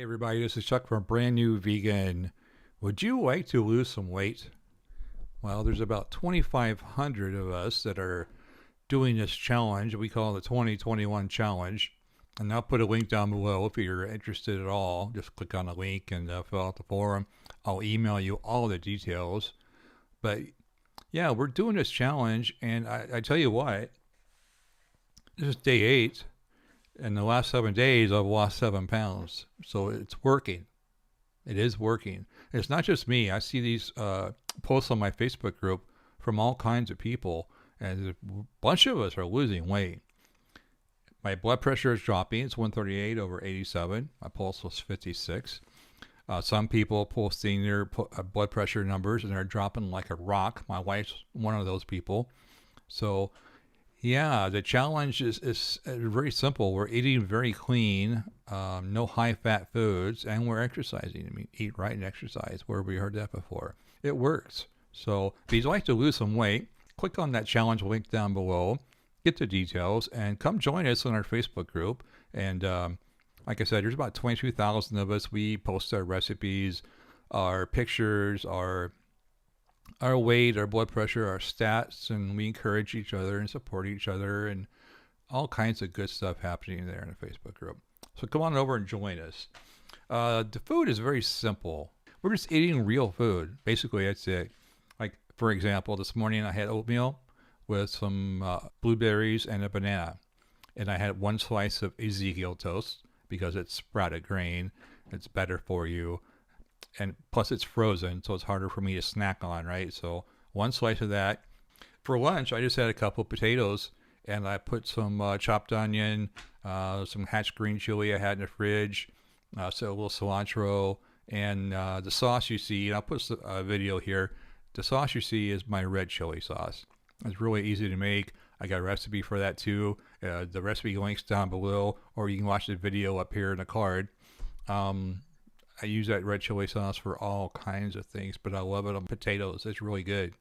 Hey everybody, this is Chuck from Brand New Vegan. Would you like to lose some weight? Well, there's about 2,500 of us that are doing this challenge. We call it the 2021 challenge. And I'll put a link down below if you're interested at all. Just click on the link and fill out the form. I'll email you all the details. But yeah, we're doing this challenge, and I tell you what, this is day 8. In the last 7 days, I've lost 7 pounds. So it's working. It is working. And it's not just me. I see these posts on my Facebook group from all kinds of people, and a bunch of us are losing weight. My blood pressure is dropping. It's 138 over 87. My pulse was 56. Some people posting their blood pressure numbers, and they're dropping like a rock. My wife's one of those people. So yeah, the challenge is very simple. We're eating very clean, no high-fat foods, and we're exercising. I mean, eat right and exercise. Where have we heard that before? It works. So if you'd like to lose some weight, click on that challenge link down below, get the details, and come join us in our Facebook group. And like I said, there's about 22,000 of us. We post our recipes, our pictures, our weight, our blood pressure, our stats, and we encourage each other and support each other, and all kinds of good stuff happening there in the Facebook group. So come on over and join us. The food is very simple. We're just eating real food. Basically, that's it. Like, for example, this morning I had oatmeal with some blueberries and a banana. And I had 1 slice of Ezekiel toast because it's sprouted grain. It's better for you. And plus it's frozen, so it's harder for me to snack on, right? So 1 slice of that. For lunch, I just had a couple of potatoes, and I put some chopped onion, some hatch green chili I had in the fridge, so a little cilantro, and the sauce you see, and I'll put a video here. The sauce you see is my red chili sauce. It's really easy to make. I got a recipe for that too. The recipe link's down below, or you can watch the video up here in the card. I use that red chili sauce for all kinds of things, but I love it on potatoes. It's really good.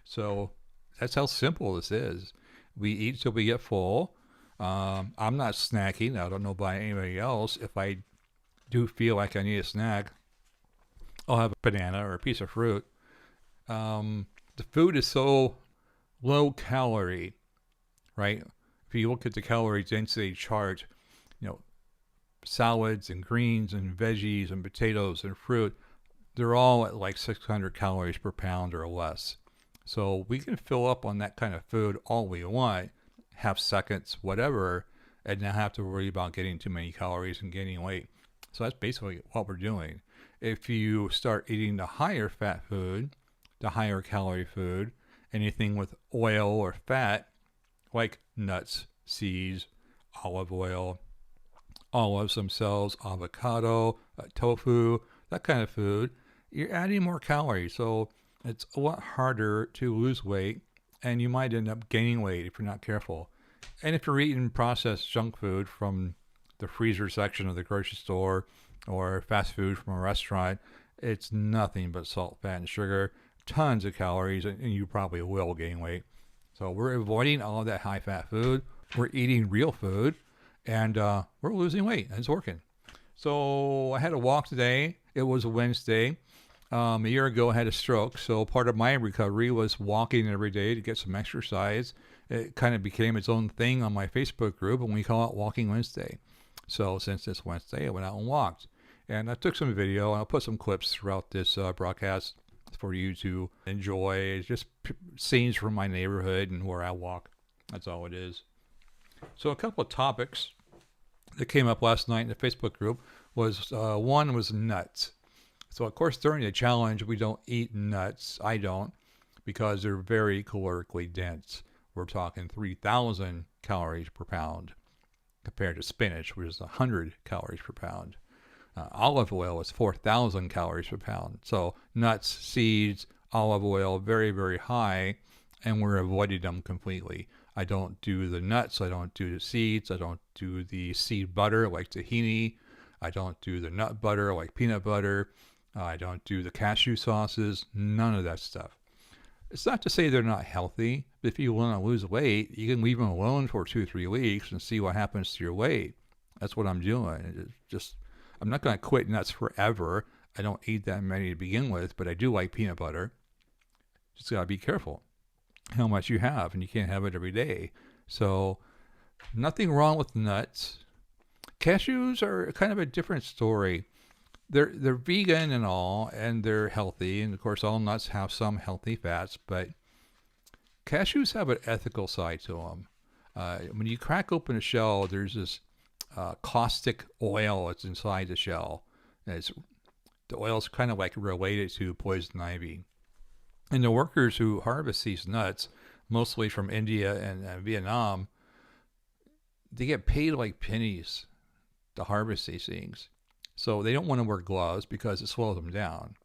So that's how simple this is. We eat till we get full. I'm not snacking. I don't know about anybody else. If I do feel like I need a snack, I'll have a banana or a piece of fruit. The food is so low calorie, right? If you look at the calorie density chart, salads and greens and veggies and potatoes and fruit, they're all at like 600 calories per pound or less. So we can fill up on that kind of food all we want, half seconds, whatever, and not have to worry about getting too many calories and gaining weight. So that's basically what we're doing. If you start eating the higher fat food, the higher calorie food, anything with oil or fat, like nuts, seeds, olive oil, olives themselves, avocado, tofu, that kind of food, you're adding more calories. So it's a lot harder to lose weight, and you might end up gaining weight if you're not careful. And if you're eating processed junk food from the freezer section of the grocery store or fast food from a restaurant, it's nothing but salt, fat, and sugar, tons of calories, and you probably will gain weight. So we're avoiding all of that high-fat food. We're eating real food. And we're losing weight, and it's working. So I had a walk today. It was a Wednesday. A year ago, I had a stroke. So part of my recovery was walking every day to get some exercise. It kind of became its own thing on my Facebook group, and we call it Walking Wednesday. So since this Wednesday, I went out and walked. And I took some video, and I'll put some clips throughout this broadcast for you to enjoy. It's just scenes from my neighborhood and where I walk. That's all it is. So a couple of topics that came up last night in the Facebook group was one was nuts. So of course during the challenge we don't eat nuts. I don't, because they're very calorically dense. We're talking 3,000 calories per pound compared to spinach, which is 100 calories per pound. Olive oil is 4,000 calories per pound. So nuts, seeds, olive oil, very, very high, and we're avoiding them completely. I don't do the nuts. I don't do the seeds. I don't do the seed butter like tahini. I don't do the nut butter like peanut butter. I don't do the cashew sauces. None of that stuff. It's not to say they're not healthy. If you want to lose weight, you can leave them alone for 2 or 3 weeks and see what happens to your weight. That's what I'm doing. It's just I'm not going to quit nuts forever. I don't eat that many to begin with, but I do like peanut butter. Just got to be careful how much you have, and you can't have it every day. So nothing wrong with nuts. Cashews are kind of a different story. They're vegan and all, and they're healthy, and of course all nuts have some healthy fats, but cashews have an ethical side to them. When you crack open a shell, there's this caustic oil that's inside the shell. And the oil's kind of like related to poison ivy. And the workers who harvest these nuts, mostly from India and Vietnam, they get paid like pennies to harvest these things. So they don't want to wear gloves because it slows them down.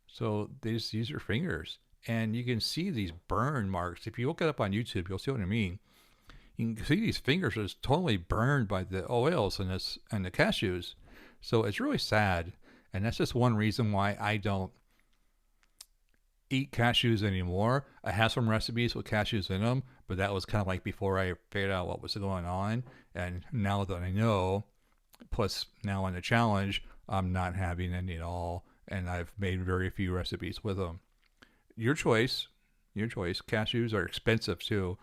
So they just use their fingers. And you can see these burn marks. If you look it up on YouTube, you'll see what I mean. You can see these fingers are just totally burned by the oils and the cashews. So it's really sad. And that's just one reason why I don't eat cashews anymore. I have some recipes with cashews in them, but that was kind of like before I figured out what was going on. And now that I know, plus now on the challenge, I'm not having any at all. And I've made very few recipes with them. Your choice. Your choice. Cashews are expensive too.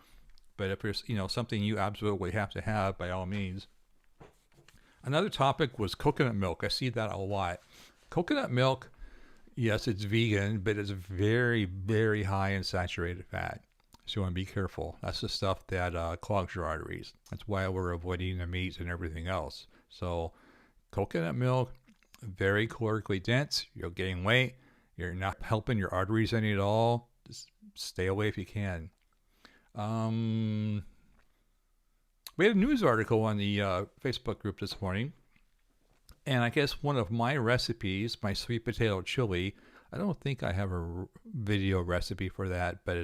But if there's, something you absolutely have to have, by all means. Another topic was coconut milk. I see that a lot. Coconut milk, yes, it's vegan, but it's very, very high in saturated fat. So you want to be careful. That's the stuff that clogs your arteries. That's why we're avoiding the meats and everything else. So coconut milk, very calorically dense. You're gaining weight. You're not helping your arteries any at all. Just stay away if you can. We had a news article on the Facebook group this morning. And I guess one of my recipes, my sweet potato chili, I don't think I have a video recipe for that, but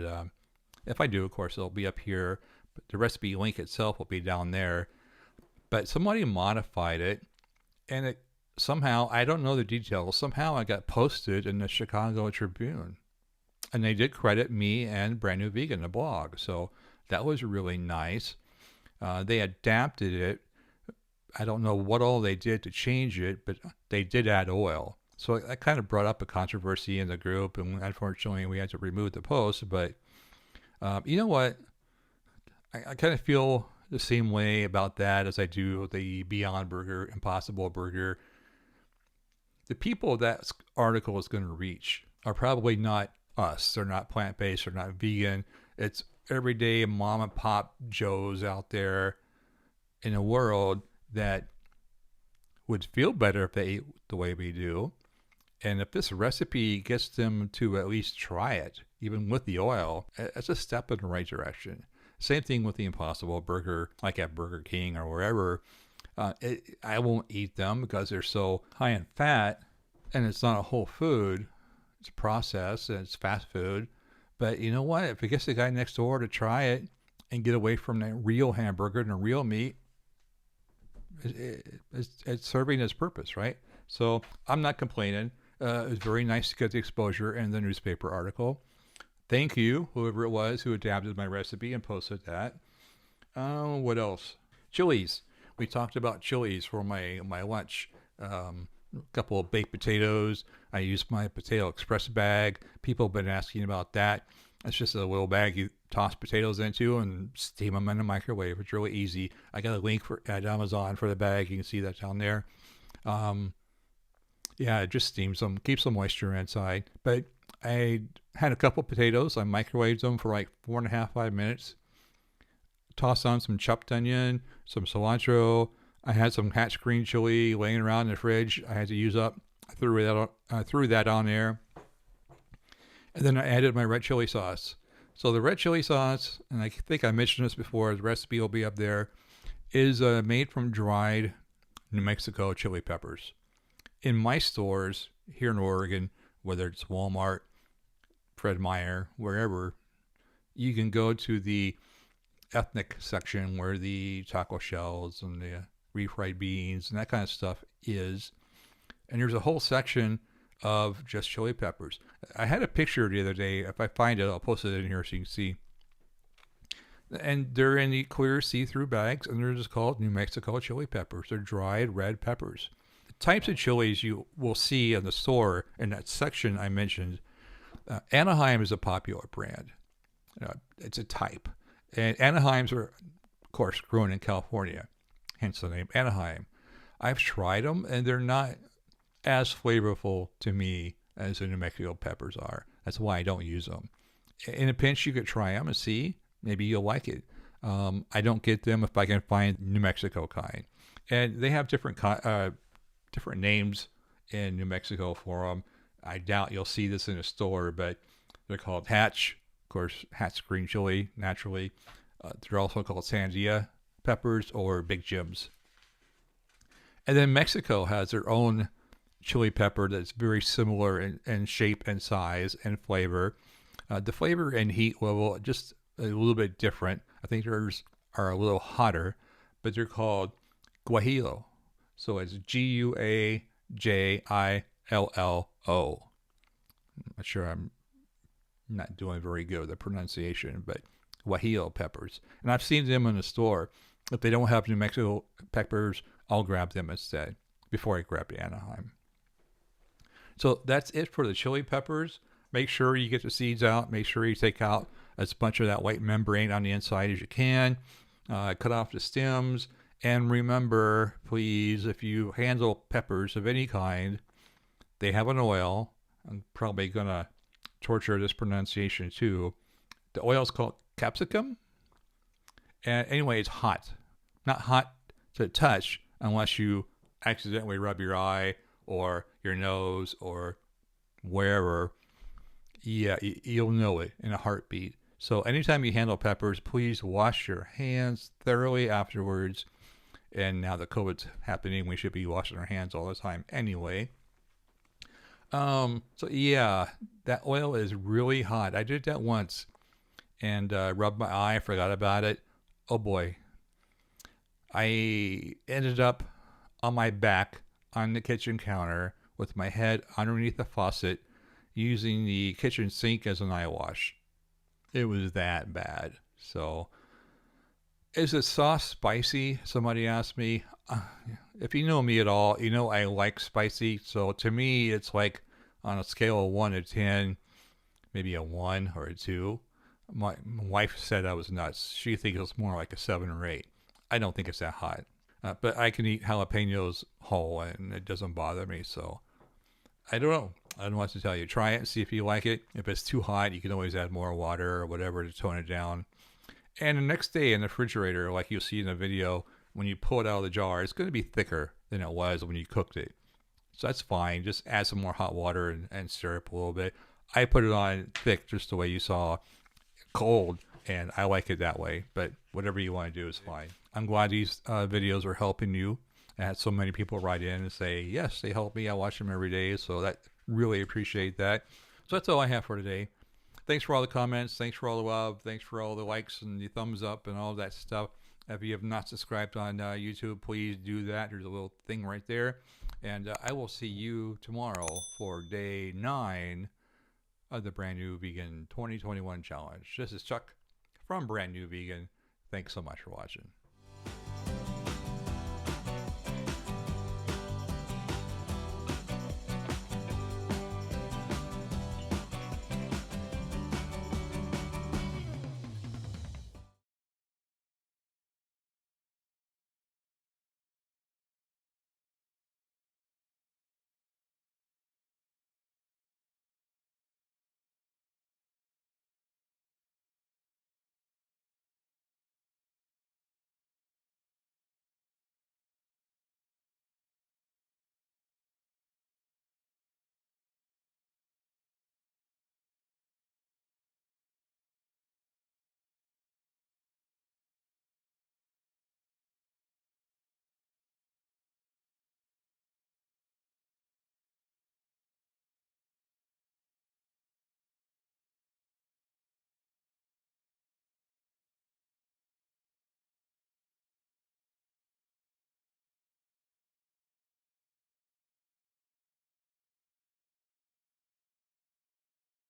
if I do, of course, it'll be up here. But the recipe link itself will be down there. But somebody modified it, and it somehow, I don't know the details, somehow I got posted in the Chicago Tribune. And they did credit me and Brand New Vegan, the blog. So that was really nice. They adapted it. I don't know what all they did to change it, but they did add oil. So that kind of brought up a controversy in the group, and unfortunately we had to remove the post. But you know what? I kind of feel the same way about that as I do the Beyond Burger, Impossible Burger. The people that article is going to reach are probably not us. They're not plant-based. They're not vegan. It's everyday mom and pop Joes out there in the world that would feel better if they ate the way we do. And if this recipe gets them to at least try it, even with the oil, it's a step in the right direction. Same thing with the Impossible Burger, like at Burger King or wherever. I won't eat them because they're so high in fat, and it's not a whole food. It's processed, and it's fast food. But you know what? If it gets the guy next door to try it and get away from the real hamburger and the real meat, it's serving its purpose, right? So I'm not complaining. It was very nice to get the exposure in the newspaper article. Thank you, whoever it was who adapted my recipe and posted that. What else? Chilies. We talked about chilies for my lunch. A couple of baked potatoes. I used my Potato Express bag. People have been asking about that. It's just a little bag you toss potatoes into and steam them in the microwave. It's really easy. I got a link at Amazon for the bag. You can see that down there. Yeah, it just steams them, keeps the moisture inside. But I had a couple potatoes. I microwaved them for like 4.5, 5 minutes. Tossed on some chopped onion, some cilantro. I had some hatch green chili laying around in the fridge. I had to use up. I threw that on there. And then I added my red chili sauce. So the red chili sauce, and I think I mentioned this before, the recipe will be up there, is made from dried New Mexico chili peppers. In my stores here in Oregon, whether it's Walmart, Fred Meyer, wherever, you can go to the ethnic section where the taco shells and the refried beans and that kind of stuff is. And there's a whole section of just chili peppers. I had a picture the other day. If I find it, I'll post it in here so you can see. And they're in the clear see-through bags, and they're just called New Mexico chili peppers. They're dried red peppers. types of chilies you will see in the store in that section I mentioned. Anaheim is a popular brand. It's a type. And Anaheims are, of course, grown in California, hence the name Anaheim. I've tried them, and they're not as flavorful to me as the New Mexico peppers are. That's why I don't use them. In a pinch, you could try them and see. Maybe you'll like it. I don't get them if I can find New Mexico kind. And they have different names in New Mexico for them. I doubt you'll see this in a store, but they're called Hatch. Of course, Hatch green chili, naturally. They're also called Sandia peppers or Big Jims. And then Mexico has their own chili pepper that's very similar in shape and size and flavor. The flavor and heat level just a little bit different. I think theirs are a little hotter, but they're called guajillo. So it's Guajillo. I'm not sure, I'm not doing very good with the pronunciation, but guajillo peppers. And I've seen them in the store. If they don't have New Mexico peppers, I'll grab them instead before I grab the Anaheim. So that's it for the chili peppers. Make sure you get the seeds out. Make sure you take out as much of that white membrane on the inside as you can. Cut off the stems. And remember, please, if you handle peppers of any kind, they have an oil. I'm probably going to torture this pronunciation too. The oil is called capsicum. And anyway, it's hot. Not hot to touch unless you accidentally rub your eye or your nose or wherever. Yeah, you'll know it in a heartbeat. So anytime you handle peppers, please wash your hands thoroughly afterwards. And now that COVID's happening, we should be washing our hands all the time anyway. So yeah, that oil is really hot. I did that once and rubbed my eye, forgot about it. Oh boy. I ended up on my back on the kitchen counter with my head underneath the faucet using the kitchen sink as an eye wash. It was that bad. So, is the sauce spicy? Somebody asked me. If you know me at all, you know I like spicy. So to me, it's like on a scale of 1 to 10, maybe a 1 or a 2. My wife said I was nuts. She thinks it's more like a 7 or 8. I don't think it's that hot. But I can eat jalapenos whole and it doesn't bother me. So I don't know. I don't know what to tell you. Try it and see if you like it. If it's too hot, you can always add more water or whatever to tone it down. And the next day in the refrigerator, like you'll see in the video, when you pull it out of the jar, it's going to be thicker than it was when you cooked it. So that's fine. Just add some more hot water and stir up a little bit. I put it on thick just the way you saw, cold, and I like it that way. But whatever you want to do is fine. I'm glad these videos are helping you. I had so many people write in and say, yes, they help me. I watch them every day. So that really appreciate that. So that's all I have for today. Thanks for all the comments. Thanks for all the love. Thanks for all the likes and the thumbs up and all that stuff. If you have not subscribed on YouTube, please do that. There's a little thing right there. And I will see you tomorrow for day 9 of the Brand New Vegan 2021 Challenge. This is Chuck from Brand New Vegan. Thanks so much for watching.